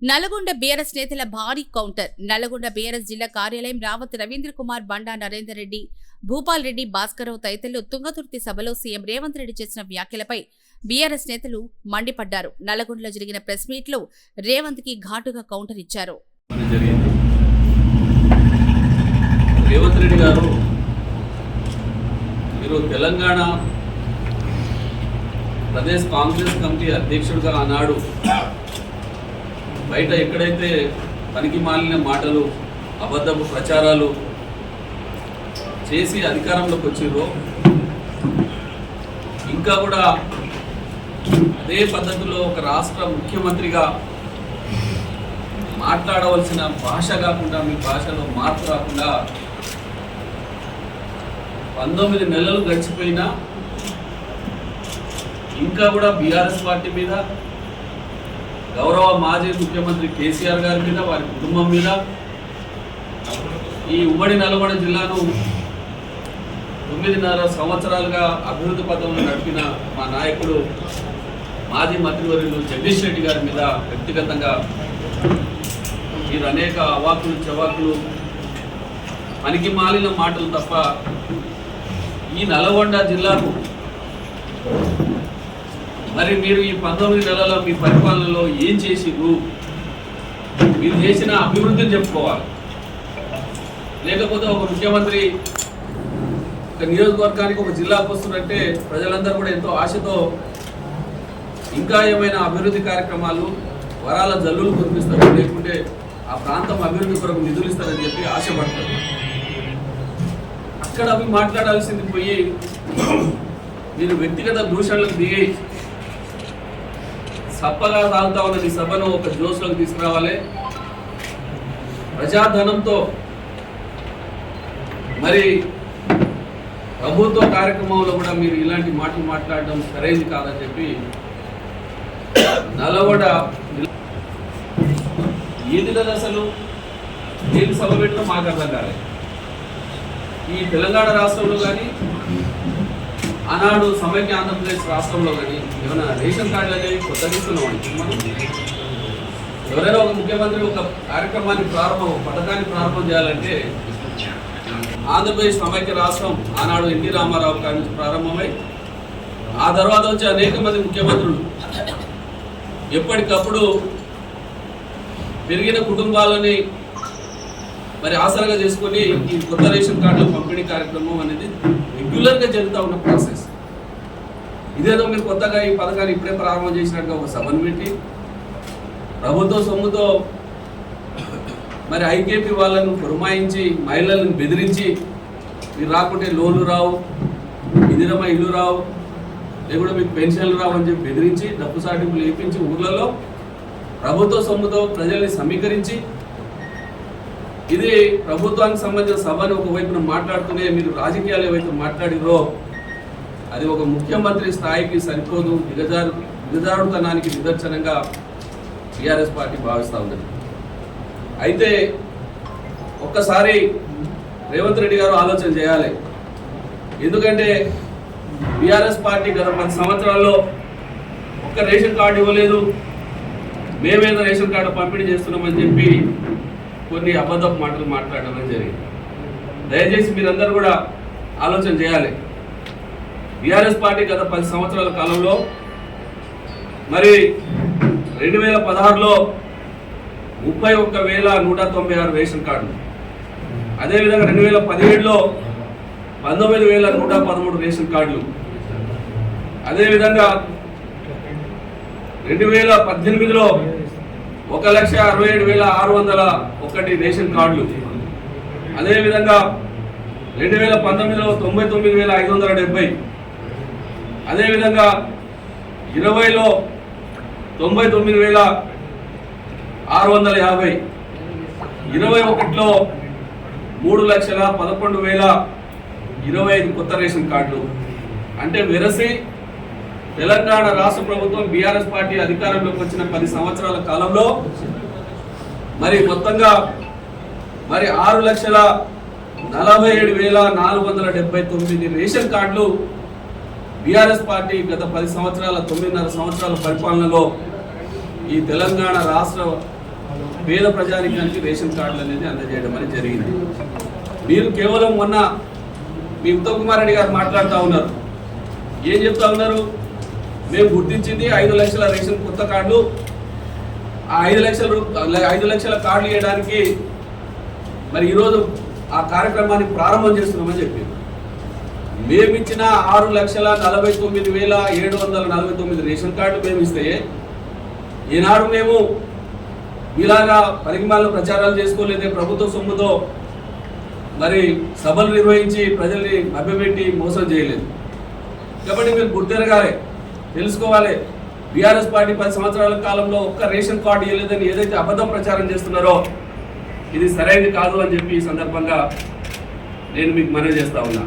Nalgonda BRS నేతల భారీ counter. Nalgonda BRS జిల్లా కార్యాలయం రావత్ రవీంద్ర కుమార్, బండా నరేందర్ రెడ్డి, భూపాల్ రెడ్డి, భాస్కరరావు తదితరులు తుంగతుర్తి సభలో సీఎం రేవంత్ రెడ్డి చేసిన వ్యాఖ్యలపై బీఆర్ఎస్ నేతలు మండిపడ్డారు. నల్గొండలో జరిగిన ప్రెస్ మీట్ లో రేవంత్ కి ఘాటుగా కౌంటర్ ఇచ్చారు. రేవంత్ రెడ్డి గారు మీరు తెలంగాణ ప్రదేశ్ కాంగ్రెస్ కమిటీ అధ్యక్షుడిగా ఆనాడు బయట ఎక్కడైతే పనికి మాలిన మాటలు, అబద్ధపు ప్రచారాలు చేసి అధికారంలోకి వచ్చిర్రో ఇంకా కూడా అదే పద్ధతిలో ఒక రాష్ట్ర ముఖ్యమంత్రిగా మాట్లాడవలసిన భాష కాకుండా, మీ భాషలో మార్పు రాకుండా 19 నెలలు గడిచిపోయినా ఇంకా కూడా బీఆర్ఎస్ పార్టీ మీద, గౌరవ మాజీ ముఖ్యమంత్రి కేసీఆర్ గారి మీద, వారి కుటుంబం మీద, ఈ ఉమ్మడి నల్గొండ జిల్లాను 9.5 సంవత్సరాలుగా అభివృద్ధి పథంలో నడిపిన మా నాయకుడు మాజీ మంత్రివర్యులు జగదీష్ రెడ్డి గారి మీద వ్యక్తిగతంగా మీరు అనేక అవాకులు చవాకులు, పనికి మాలిన మాటలు తప్ప ఈ నల్గొండ జిల్లాకు మరి మీరు ఈ 19 నెలల మీ పరిపాలనలో ఏం చేసిరు, మీరు చేసిన అభివృద్ధిని చెప్పుకోవాలి. లేకపోతే ఒక ముఖ్యమంత్రి ఒక నియోజకవర్గానికి, ఒక జిల్లాకు వస్తున్నట్టే ప్రజలందరూ కూడా ఎంతో ఆశతో ఇంకా ఏమైనా అభివృద్ధి కార్యక్రమాలు, వరాల జల్లులు కురిపిస్తారు, లేకుంటే ఆ ప్రాంతం అభివృద్ధి కొరకు నిధులు ఇస్తారని చెప్పి ఆశపడతారు. అక్కడ అవి మాట్లాడాల్సింది పోయి మీరు వ్యక్తిగత దూషణలకు దిగి సప్పగా సాగుతా ఉన్న ఈ సభను ఒక జోస్లోకి తీసుకురావాలి. ప్రజాధనంతో మరి ప్రభుత్వ కార్యక్రమంలో కూడా మీరు ఇలాంటి మాటలు మాట్లాడడం సరైనది కాదని చెప్పి నల్గొండ ఏదిలో అసలు ఏది సభ పెట్టడం మాకు అర్థం కాలేదు. ఈ తెలంగాణ రాష్ట్రంలో కానీ, ఆనాడు సమైక్య ఆంధ్రప్రదేశ్ రాష్ట్రంలో కానీ ఏమైనా రేషన్ కార్డులు అనేవి కొత్తగా ఇస్తున్నామండి. మనం ఎవరైనా ఒక ముఖ్యమంత్రి ఒక కార్యక్రమాన్ని పథకాన్ని ప్రారంభం చేయాలంటే ఆంధ్రప్రదేశ్ సమైక్య రాష్ట్రం ఆనాడు ఎన్టీ రామారావు గారి నుంచి ప్రారంభమై ఆ తర్వాత వచ్చి అనేక మంది ముఖ్యమంత్రులు ఎప్పటికప్పుడు పెరిగిన కుటుంబాలని మరి ఆసరాగా చేసుకొని ఈ కొత్త రేషన్ కార్డుల పంపిణీ కార్యక్రమం అనేది రెగ్యులర్గా జరుగుతూ ఉన్న ప్రాసెస్. ఇదేదో మీరు కొత్తగా ఈ పథకాన్ని ఇప్పుడే ప్రారంభం చేసినట్టుగా ఒక సభను పెట్టి ప్రభుత్వ సొమ్ముతో మరి ఐకేపీ వాళ్ళను పురమాయించి, మహిళలను బెదిరించి మీరు రాకుంటే లోన్లు రావు, ఇందిరమ్మ ఇల్లు రావు, లేకుంటే మీకు పెన్షన్లు రావు అని చెప్పి బెదిరించి డబ్బు సాటింపులు వేయించి ఊర్లలో ప్రభుత్వ సొమ్ముతో ప్రజల్ని సమీకరించి ఇది ప్రభుత్వానికి సంబంధించిన సభను ఒకవైపున మాట్లాడుతూనే మీరు రాజకీయాలు ఏవైతే మాట్లాడిరో అది ఒక ముఖ్యమంత్రి స్థాయికి సరిపోదు, దిగజారుతనానికి నిదర్శనంగా టీఆర్ఎస్ పార్టీ భావిస్తూ ఉంది. అయితే ఒక్కసారి రేవంత్ రెడ్డి గారు ఆలోచన చేయాలి. ఎందుకంటే బీఆర్ఎస్ పార్టీ గత 10 సంవత్సరాల్లో ఒక్క రేషన్ కార్డు ఇవ్వలేదు, మేమేదో రేషన్ కార్డు పంపిణీ చేస్తున్నామని చెప్పి కొన్ని అబద్ధపు మాటలు మాట్లాడడం జరిగింది. దయచేసి మీరందరూ కూడా ఆలోచన చేయాలి. బీఆర్ఎస్ పార్టీ గత 10 సంవత్సరాల కాలంలో మరి 2016లో 31,196 రేషన్ కార్డులు, అదేవిధంగా 2017లో 19,113 రేషన్ కార్డులు, అదేవిధంగా 2018లో 1,67,601 రేషన్ కార్డులు, అదేవిధంగా 2019లో 99,570, అదేవిధంగా 20లో 99,650, 21లో 3,11,025 కొత్త రేషన్ కార్డులు. అంటే వెరసి తెలంగాణ రాష్ట్ర ప్రభుత్వం బీఆర్ఎస్ పార్టీ అధికారంలోకి వచ్చిన 10 సంవత్సరాల కాలంలో మరి మొత్తంగా మరి 6,47,479 రేషన్ కార్డులు బీఆర్ఎస్ పార్టీ గత 10 సంవత్సరాల 9.5 సంవత్సరాల పరిపాలనలో ఈ తెలంగాణ రాష్ట్ర పేద ప్రజానికానికి రేషన్ కార్డులు అనేది అందజేయడం అనేది జరిగింది. మీరు కేవలం మొన్న మీ ఉత్తమ్ కుమార్ రెడ్డి గారు మాట్లాడుతూ ఉన్నారు. ఏం చెప్తా ఉన్నారు? మేము గుర్తించింది 5 లక్షల రేషన్ కొత్త కార్డులు. ఆ 5 లక్షల కార్డులు ఇవ్వడానికి మరి ఈరోజు ఆ కార్యక్రమాన్ని ప్రారంభం చేస్తున్నామని చెప్పారు. మేమిచ్చిన 6,49,749 రేషన్ కార్డులు మేము ఇస్తే ఈనాడు మేము ఇలాగా పరిమాణాలు ప్రచారాలు చేసుకోలేదే, ప్రభుత్వ సొమ్ముతో మరి సభలు నిర్వహించి ప్రజల్ని మభ్యపెట్టి మోసం చేయలేదు. కాబట్టి మీరు గుర్తెరగాలి, తెలుసుకోవాలి. బీఆర్ఎస్ పార్టీ 10 సంవత్సరాల కాలంలో ఒక్క రేషన్ కార్డు ఇవ్వలేదని ఏదైతే అబద్ధం ప్రచారం చేస్తున్నారో ఇది సరైనది కాదు అని చెప్పి ఈ సందర్భంగా నేను మీకు మనవి చేస్తా ఉన్నా.